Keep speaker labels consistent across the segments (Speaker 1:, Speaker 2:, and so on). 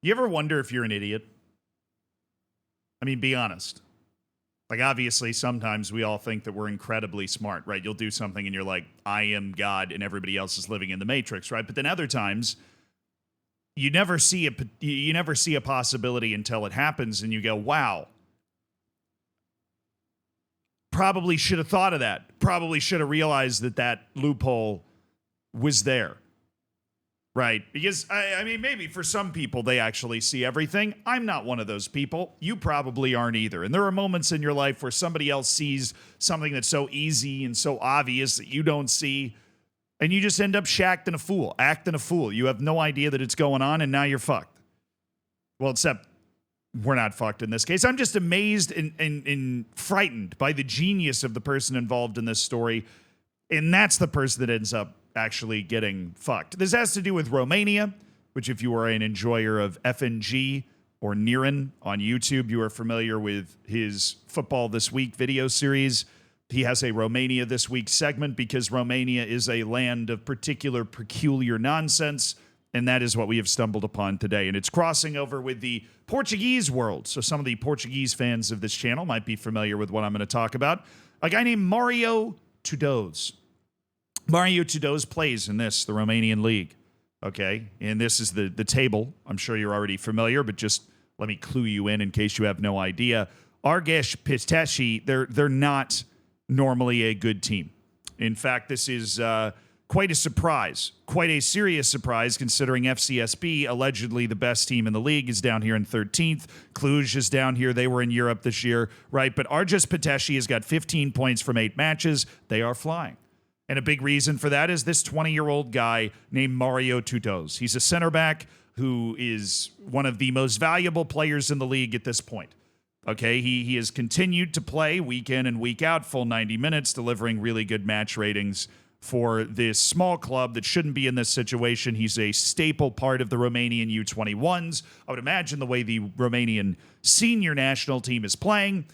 Speaker 1: You ever wonder if you're an idiot? I mean, be honest. Like, obviously, sometimes we all think that we're incredibly smart, right? You'll do something and you're like, I am God and everybody else is living in the Matrix, right? But then other times, you never see a possibility until it happens and you go, wow, probably should have thought of that. Probably should have realized that that loophole was there. Right. Because, I mean, maybe for some people, they actually see everything. I'm not one of those people. You probably aren't either. And there are moments in your life where somebody else sees something that's so easy and so obvious that you don't see. And you just end up acting a fool. You have no idea that it's going on, and now you're fucked. Well, except we're not fucked in this case. I'm just amazed and frightened by the genius of the person involved in this story. And that's the person that ends up actually getting fucked. This has to do with Romania, which if you are an enjoyer of FNG or Niran on YouTube, you are familiar with his Football This Week video series. He has a Romania This Week segment because Romania is a land of peculiar nonsense, and that is what we have stumbled upon today. And it's crossing over with the Portuguese world. So some of the Portuguese fans of this channel might be familiar with what I'm going to talk about. A guy named Mario Tudose. Mario Tudose plays in the Romanian league, okay? And this is the table. I'm sure you're already familiar, but just let me clue you in case you have no idea. Argeș Pitești, they're not normally a good team. In fact, this is quite a surprise, quite a serious surprise, considering FCSB, allegedly the best team in the league, is down here in 13th. Cluj is down here. They were in Europe this year, right? But Argeș Pitești has got 15 points from 8 matches. They are flying. And a big reason for that is this 20-year-old guy named Mario Tudose. He's a center back who is one of the most valuable players in the league at this point. Okay, he has continued to play week in and week out, full 90 minutes, delivering really good match ratings for this small club that shouldn't be in this situation. He's a staple part of the Romanian U21s. I would imagine the way the Romanian senior national team is playing,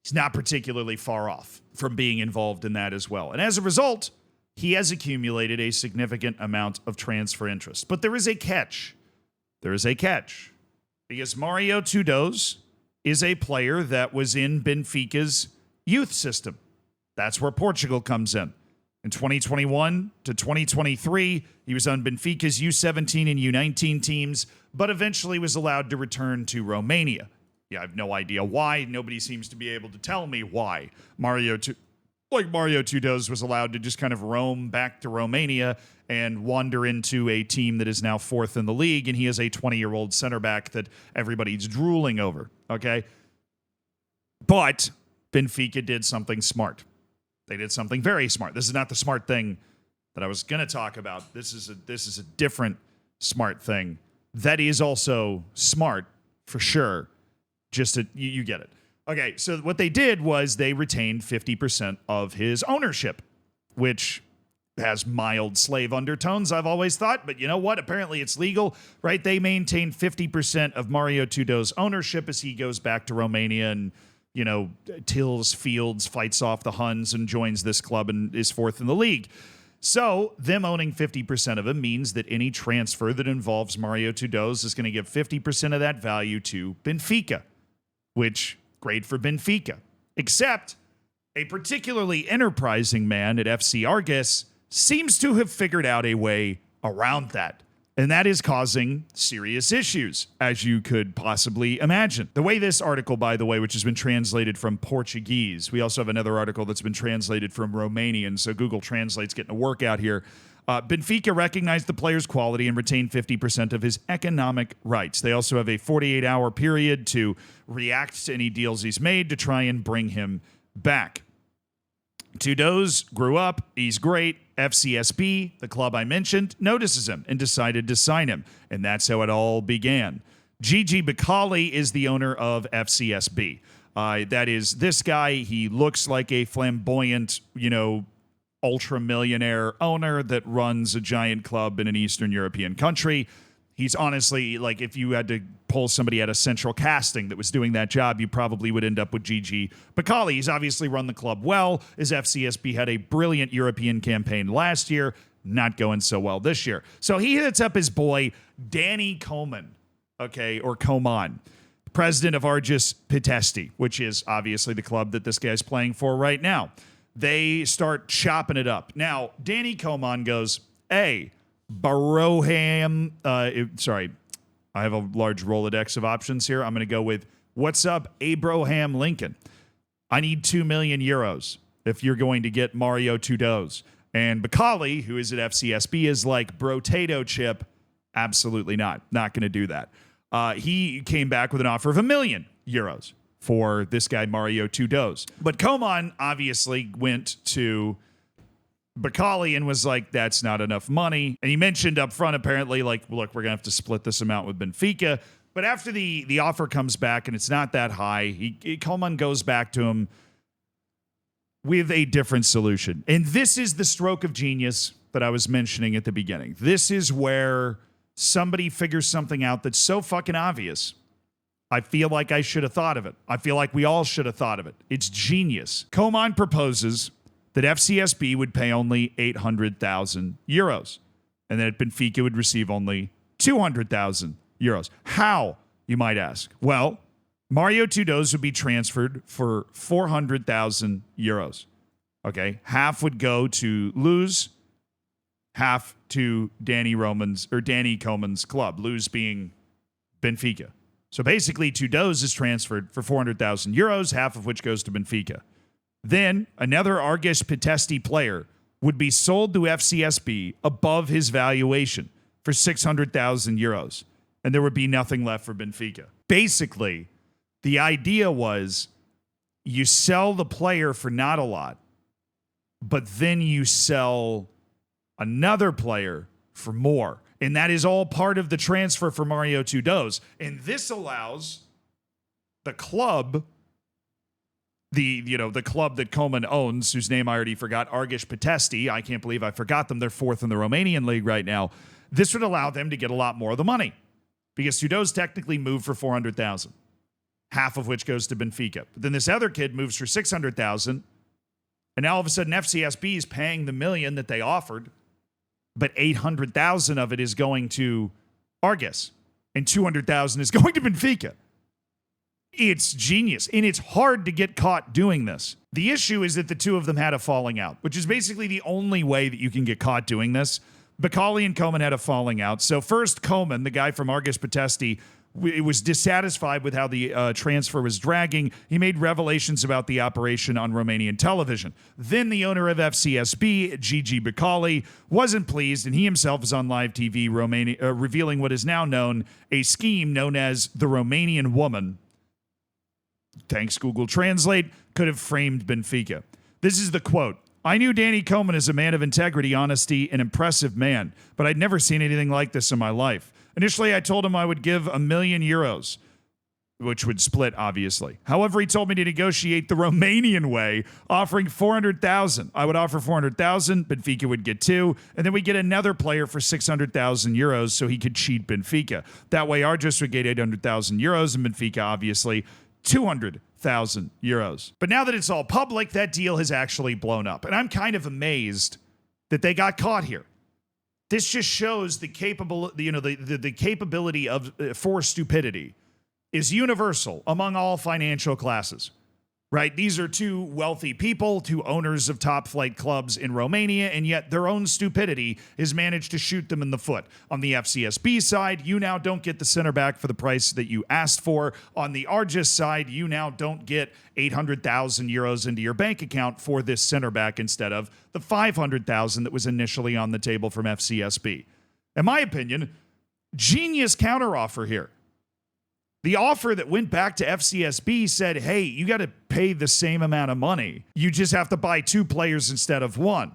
Speaker 1: he's not particularly far off from being involved in that as well. And as a result, he has accumulated a significant amount of transfer interest. But there is a catch. There is a catch. Because Mario Tudose is a player that was in Benfica's youth system. That's where Portugal comes in. In 2021 to 2023, he was on Benfica's U17 and U19 teams, but eventually was allowed to return to Romania. Yeah, I have no idea why. Nobody seems to be able to tell me why Mario Tudose was allowed to just kind of roam back to Romania and wander into a team that is now 4th in the league, and he is a 20-year-old center back that everybody's drooling over, okay? But Benfica did something smart. They did something very smart. This is not the smart thing that I was going to talk about. This is a different smart thing that is also smart for sure. You get it. Okay, so what they did was they retained 50% of his ownership, which has mild slave undertones, I've always thought. But you know what? Apparently it's legal, right? They maintain 50% of Mario Tudose's ownership as he goes back to Romania and, you know, tills fields, fights off the Huns, and joins this club and is 4th in the league. So them owning 50% of him means that any transfer that involves Mario Tudose is going to give 50% of that value to Benfica, which, great for Benfica. Except a particularly enterprising man at FC Argeș seems to have figured out a way around that. And that is causing serious issues, as you could possibly imagine. The way this article, by the way, which has been translated from Portuguese, we also have another article that's been translated from Romanian, so Google Translate's getting a workout here. Benfica recognized the player's quality and retained 50% of his economic rights. They also have a 48-hour period to react to any deals he's made to try and bring him back. Tudose grew up. He's great. FCSB, the club I mentioned, notices him and decided to sign him. And that's how it all began. Gigi Bacali is the owner of FCSB. That is this guy. He looks like a flamboyant, ultra-millionaire owner that runs a giant club in an Eastern European country. He's honestly, like, if you had to pull somebody out of central casting that was doing that job, you probably would end up with Gigi Bacali. He's obviously run the club well, as FCSB had a brilliant European campaign last year, not going so well this year. So he hits up his boy, Danny Coleman. okay, or Coman, president of Argis Pitesti, which is obviously the club that this guy's playing for right now. They start chopping it up. Now, Danny Coman goes, hey, Baroham, sorry, I have a large Rolodex of options here. I'm going to go with, what's up, Abraham Lincoln? I need 2 million euros if you're going to get Mario Tudose. And Bacali, who is at FCSB, is like, Brotato Chip, absolutely not. Not going to do that. He came back with an offer of 1 million euros for this guy, Mario Tudose. But Coman obviously went to Bacali and was like, that's not enough money. And he mentioned up front, apparently, like, look, we're going to have to split this amount with Benfica. But after the offer comes back and it's not that high, Coman goes back to him with a different solution. And this is the stroke of genius that I was mentioning at the beginning. This is where somebody figures something out that's so fucking obvious. I feel like I should have thought of it. I feel like we all should have thought of it. It's genius. Coman proposes that FCSB would pay only 800,000 euros and that Benfica would receive only 200,000 euros. How, you might ask? Well, Mario Tudose would be transferred for 400,000 euros. Okay, half would go to Luz, half to Danny Coman's club, Luz being Benfica. So basically, Tudose is transferred for 400,000 euros, half of which goes to Benfica. Then another Argis Pitesti player would be sold to FCSB above his valuation for 600,000 euros, and there would be nothing left for Benfica. Basically, the idea was you sell the player for not a lot, but then you sell another player for more. And that is all part of the transfer for Mario Tudose. And this allows the club, the club that Coman owns, whose name I already forgot, Argis Pitesti. I can't believe I forgot them. They're fourth in the Romanian league right now. This would allow them to get a lot more of the money because Tudose technically moved for 400,000, half of which goes to Benfica. But then this other kid moves for 600,000, and now all of a sudden FCSB is paying the $1 million that they offered, but 800,000 of it is going to Argis, and 200,000 is going to Benfica. It's genius, and it's hard to get caught doing this. The issue is that the two of them had a falling out, which is basically the only way that you can get caught doing this. Bacali and Coman had a falling out. So first, Coman, the guy from Argis Pitesti, was dissatisfied with how the transfer was dragging. He made revelations about the operation on Romanian television. Then the owner of FCSB, Gigi Bacali, wasn't pleased, and he himself is on live TV revealing what is now known a scheme known as the Romanian Woman. Thanks Google Translate, could have framed Benfica. This is the quote. I knew Danny Coman as a man of integrity, honesty, an impressive man, but I'd never seen anything like this in my life. Initially, I told him I would give 1 million euros, which would split, obviously. However, he told me to negotiate the Romanian way, offering 400,000. I would offer 400,000, Benfica would get 2, and then we get another player for 600,000 euros so he could cheat Benfica. That way, Argis would get 800,000 euros, and Benfica, obviously, 200,000 euros. But now that it's all public, that deal has actually blown up. And I'm kind of amazed that they got caught here. This just shows the capability of for stupidity is universal among all financial classes, right? These are two wealthy people, two owners of top flight clubs in Romania, and yet their own stupidity has managed to shoot them in the foot. On the FCSB side, you now don't get the center back for the price that you asked for. On the Argis side, you now don't get 800,000 euros into your bank account for this center back instead of the 500,000 that was initially on the table from FCSB. In my opinion, genius counteroffer here. The offer that went back to FCSB said, hey, you got to pay the same amount of money. You just have to buy 2 players instead of 1.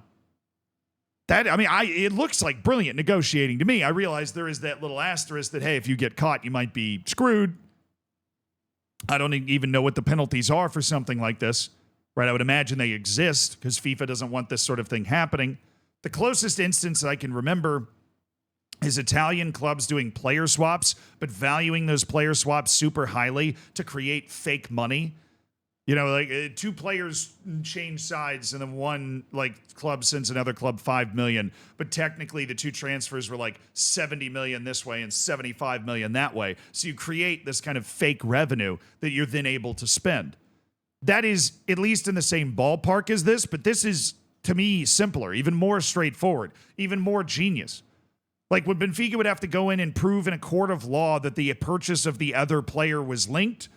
Speaker 1: It looks like brilliant negotiating to me. I realize there is that little asterisk that, hey, if you get caught, you might be screwed. I don't even know what the penalties are for something like this, right? I would imagine they exist because FIFA doesn't want this sort of thing happening. The closest instance I can remember is Italian clubs doing player swaps, but valuing those player swaps super highly to create fake money. You know, like two players change sides and then one like club sends another club 5 million, but technically the two transfers were like 70 million this way and 75 million that way. So you create this kind of fake revenue that you're then able to spend. That is at least in the same ballpark as this, but this is to me simpler, even more straightforward, even more genius. Like when Benfica would have to go in and prove in a court of law that the purchase of the other player was linked,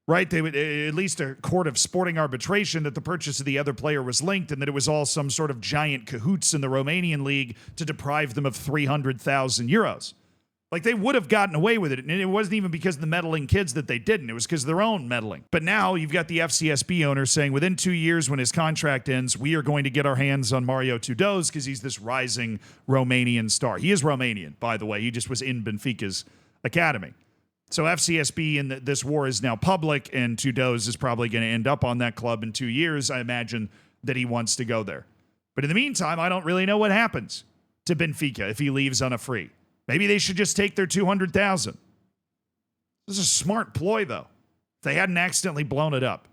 Speaker 1: right? They would, at least a court of sporting arbitration, that the purchase of the other player was linked and that it was all some sort of giant cahoots in the Romanian league to deprive them of 300,000 euros. Like they would have gotten away with it. And it wasn't even because of the meddling kids that they didn't. It was because of their own meddling. But now you've got the FCSB owner saying within 2 years when his contract ends, we are going to get our hands on Mario Tudose because he's this rising Romanian star. He is Romanian, by the way. He just was in Benfica's academy. So FCSB and this war is now public, and Tudose is probably going to end up on that club in 2 years. I imagine that he wants to go there. But in the meantime, I don't really know what happens to Benfica if he leaves on a free. Maybe they should just take their 200,000. This is a smart ploy, though. If they hadn't accidentally blown it up.